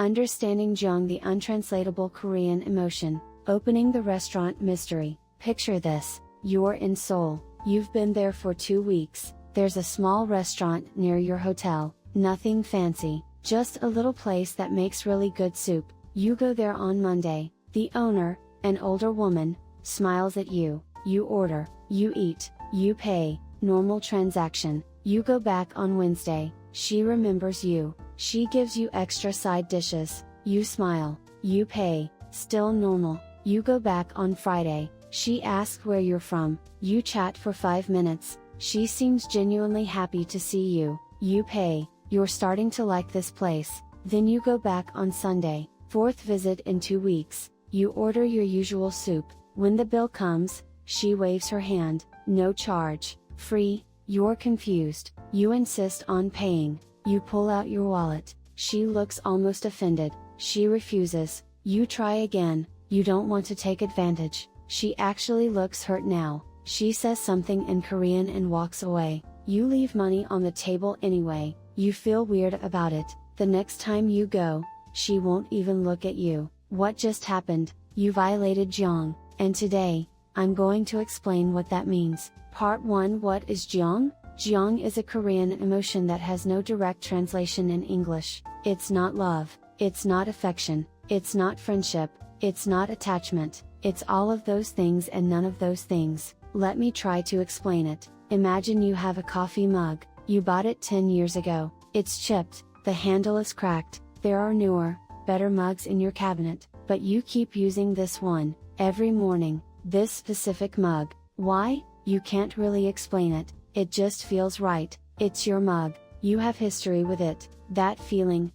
Understanding Jeong, the untranslatable Korean emotion. Opening the restaurant mystery. Picture this: you're in Seoul, you've been there for 2 weeks, there's a small restaurant near your hotel, nothing fancy, just a little place that makes really good soup. You go there on Monday, the owner, an older woman, smiles at you, you order, you eat, you pay, normal transaction. You go back on Wednesday, she remembers you, she gives you extra side dishes, you smile, you pay, still normal. You go back on Friday, she asks where you're from, you chat for 5 minutes, she seems genuinely happy to see you, you pay, you're starting to like this place. Then you go back on Sunday, 4th visit in 2 weeks, you order your usual soup, when the bill comes, she waves her hand, no charge, free. You're confused, you insist on paying, you pull out your wallet, she looks almost offended, she refuses, you try again, you don't want to take advantage, she actually looks hurt now, she says something in Korean and walks away, you leave money on the table anyway, you feel weird about it, the next time you go, she won't even look at you. What just happened? You violated Jeong, and today, I'm going to explain what that means. Part 1. What is Jeong? Jeong is a Korean emotion that has no direct translation in English. It's not love, it's not affection, it's not friendship, it's not attachment, it's all of those things and none of those things. Let me try to explain it. Imagine you have a coffee mug, you bought it 10 years ago, it's chipped, the handle is cracked, there are newer, better mugs in your cabinet, but you keep using this one, every morning, this specific mug. Why? You can't really explain it, it just feels right, it's your mug, you have history with it, that feeling.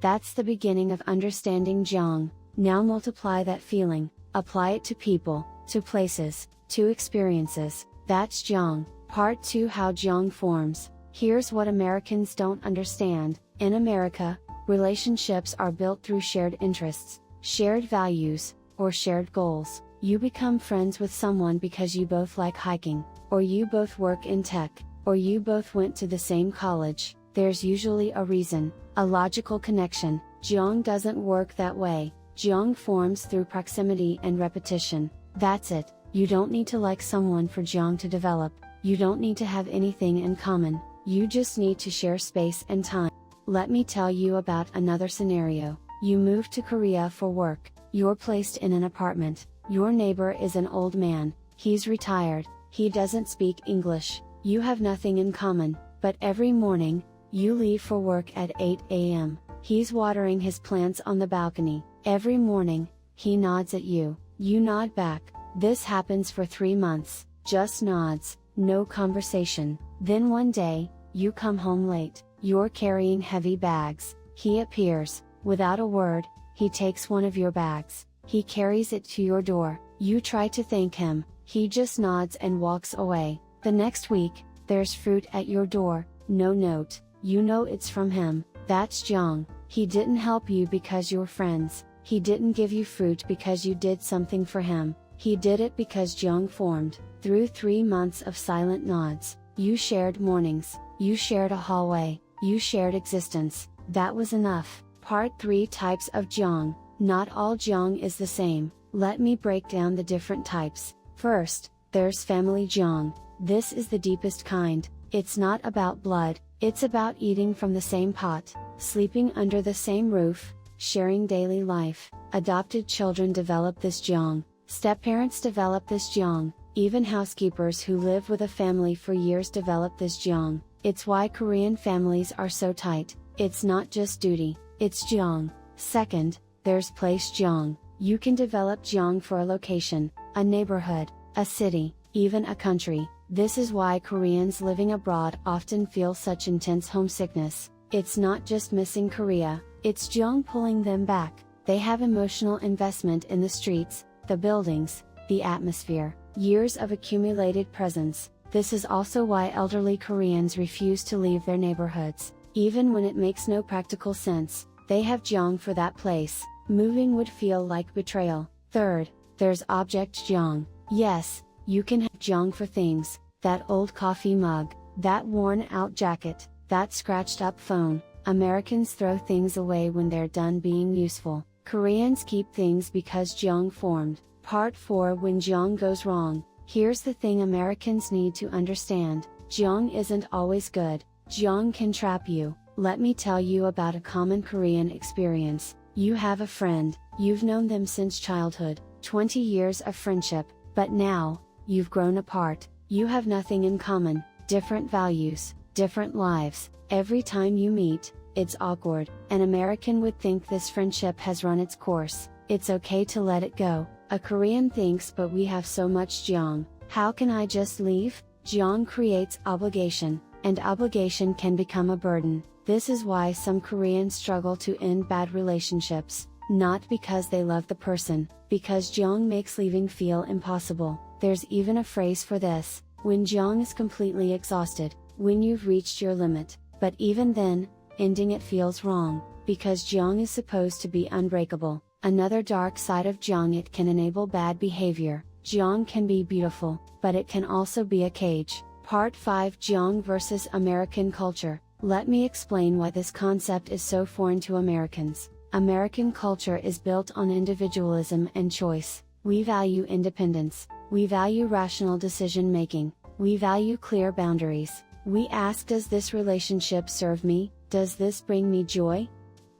That's the beginning of understanding Jeong. Now multiply that feeling, apply it to people, to places, to experiences, that's Jeong. Part 2. How Jeong forms. Here's what Americans don't understand. In America, relationships are built through shared interests, shared values, or shared goals. You become friends with someone because you both like hiking, or you both work in tech, or you both went to the same college. There's usually a reason, a logical connection. Jeong doesn't work that way. Jeong forms through proximity and repetition. That's it. You don't need to like someone for Jeong to develop. You don't need to have anything in common. You just need to share space and time. Let me tell you about another scenario. You move to Korea for work. You're placed in an apartment. Your neighbor is an old man, he's retired, he doesn't speak English, you have nothing in common, but every morning, you leave for work at 8 a.m., he's watering his plants on the balcony, every morning, he nods at you, you nod back, this happens for 3 months, just nods, no conversation, then one day, you come home late, you're carrying heavy bags, he appears, without a word, he takes one of your bags. He carries it to your door, you try to thank him, he just nods and walks away. The next week, there's fruit at your door, no note, you know it's from him, that's Jeong. He didn't help you because you're friends, he didn't give you fruit because you did something for him, he did it because Jeong formed. Through 3 months of silent nods, you shared mornings, you shared a hallway, you shared existence, that was enough. Part 3. Types of Jeong. Not all Jeong is the same, let me break down the different types. First, there's family Jeong. This is the deepest kind, it's not about blood, it's about eating from the same pot, sleeping under the same roof, sharing daily life. Adopted children develop this Jeong, stepparents develop this Jeong, even housekeepers who live with a family for years develop this Jeong. It's why Korean families are so tight, it's not just duty, it's Jeong. Second, there's place Jeong. You can develop Jeong for a location, a neighborhood, a city, even a country. This is why Koreans living abroad often feel such intense homesickness. It's not just missing Korea, it's Jeong pulling them back. They have emotional investment in the streets, the buildings, the atmosphere, years of accumulated presence. This is also why elderly Koreans refuse to leave their neighborhoods, even when it makes no practical sense. They have Jeong for that place. Moving would feel like betrayal. Third, there's object Jeong. Yes, you can have Jeong for things, that old coffee mug, that worn out jacket, that scratched up phone. Americans throw things away when they're done being useful. Koreans keep things because jeong formed. Part 4. When jeong goes wrong. Here's the thing Americans need to understand. Jeong isn't always good. Jeong can trap you. Let me tell you about a common Korean experience. You have a friend, you've known them since childhood, 20 years of friendship, but now, you've grown apart, you have nothing in common, different values, different lives. Every time you meet, it's awkward. An American would think this friendship has run its course, it's okay to let it go. A Korean thinks, but we have so much jeong, how can I just leave? Jeong creates obligation, and obligation can become a burden. This is why some Koreans struggle to end bad relationships, not because they love the person, because jeong makes leaving feel impossible. There's even a phrase for this, when jeong is completely exhausted, when you've reached your limit. But even then, ending it feels wrong, because jeong is supposed to be unbreakable. Another dark side of jeong, it can enable bad behavior. Jeong can be beautiful, but it can also be a cage. Part 5. Jeong versus American culture. Let me explain why this concept is so foreign to Americans. American culture is built on individualism and choice. We value independence. We value rational decision making. We value clear boundaries. We ask, does this relationship serve me? Does this bring me joy?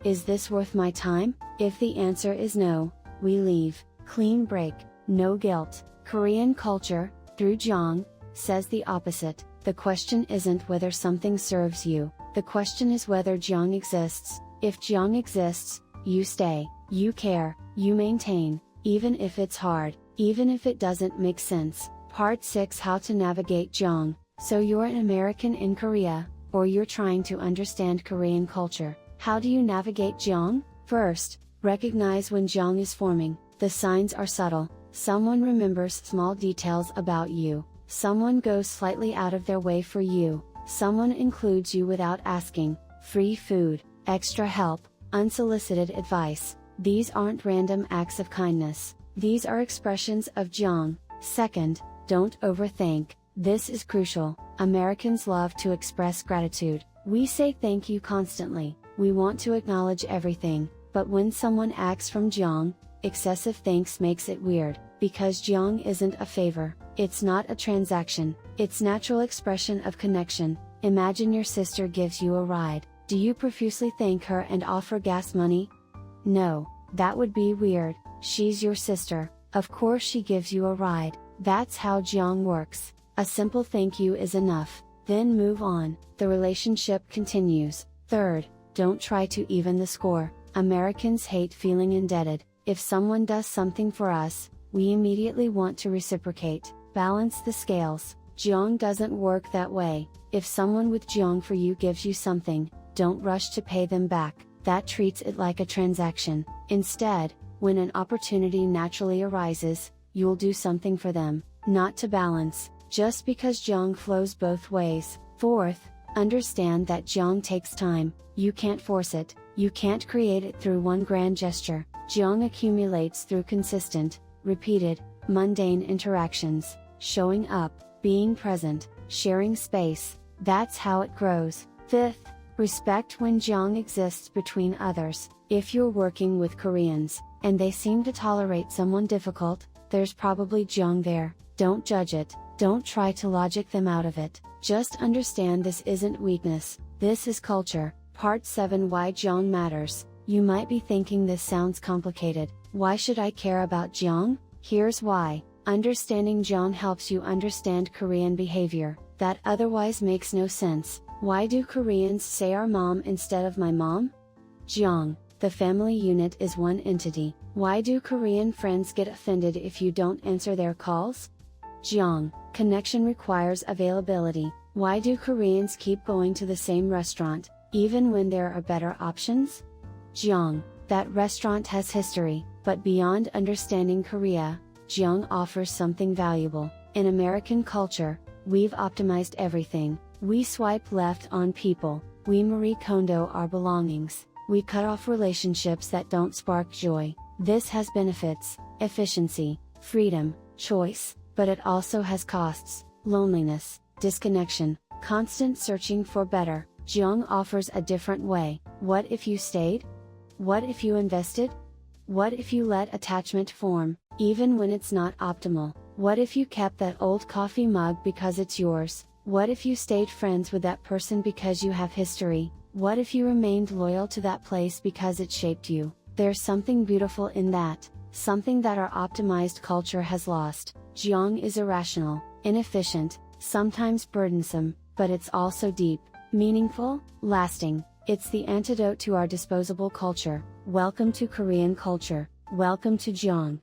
Is this worth my time? If the answer is no, we leave. Clean break, no guilt. Korean culture, through jeong, says the opposite. The question isn't whether something serves you, the question is whether jeong exists. If jeong exists, you stay, you care, you maintain, even if it's hard, even if it doesn't make sense. Part 6. How to navigate jeong. So you're an American in Korea, or you're trying to understand Korean culture. How do you navigate jeong? First, recognize when jeong is forming. The signs are subtle. Someone remembers small details about you. Someone goes slightly out of their way for you. Someone includes you without asking. Free food, extra help, unsolicited advice. These aren't random acts of kindness. These are expressions of jeong. Second, don't overthink. This is crucial. Americans love to express gratitude. We say thank you constantly. We want to acknowledge everything, but when someone acts from jeong, excessive thanks makes it weird, because jeong isn't a favor, it's not a transaction, it's natural expression of connection. Imagine your sister gives you a ride. Do you profusely thank her and offer gas money? No, that would be weird. She's your sister, of course she gives you a ride. That's how jeong works. A simple thank you is enough, then move on. The relationship continues. Third, don't try to even the score. Americans hate feeling indebted. If someone does something for us, we immediately want to reciprocate. Balance the scales. Jeong doesn't work that way. If someone with jeong for you gives you something, don't rush to pay them back. That treats it like a transaction. Instead, when an opportunity naturally arises, you'll do something for them, not to balance, just because jeong flows both ways. Fourth, understand that jeong takes time. You can't force it, you can't create it through one grand gesture. Jeong accumulates through consistent, repeated, mundane interactions, showing up, being present, sharing space. That's how it grows. Fifth, respect when jeong exists between others. If you're working with Koreans, and they seem to tolerate someone difficult, there's probably jeong there. Don't judge it, don't try to logic them out of it. Just understand this isn't weakness, this is culture. Part 7. Why jeong matters. You might be thinking this sounds complicated. Why should I care about jeong? Here's why. Understanding jeong helps you understand Korean behavior, that otherwise makes no sense. Why do Koreans say our mom instead of my mom? Jeong, the family unit is one entity. Why do Korean friends get offended if you don't answer their calls? Jeong, connection requires availability. Why do Koreans keep going to the same restaurant, even when there are better options? Jeong, that restaurant has history, but beyond understanding Korea, jeong offers something valuable. In American culture, we've optimized everything. We swipe left on people, we Marie Kondo our belongings, we cut off relationships that don't spark joy. This has benefits, efficiency, freedom, choice, but it also has costs, loneliness, disconnection, constant searching for better. Jeong offers a different way. What if you stayed? What if you invested? What if you let attachment form, even when it's not optimal? What if you kept that old coffee mug because it's yours? What if you stayed friends with that person because you have history? What if you remained loyal to that place because it shaped you? There's something beautiful in that, something that our optimized culture has lost. Jeong is irrational, inefficient, sometimes burdensome, but it's also deep, meaningful, lasting. It's the antidote to our disposable culture. Welcome to Korean culture. Welcome to Jeong.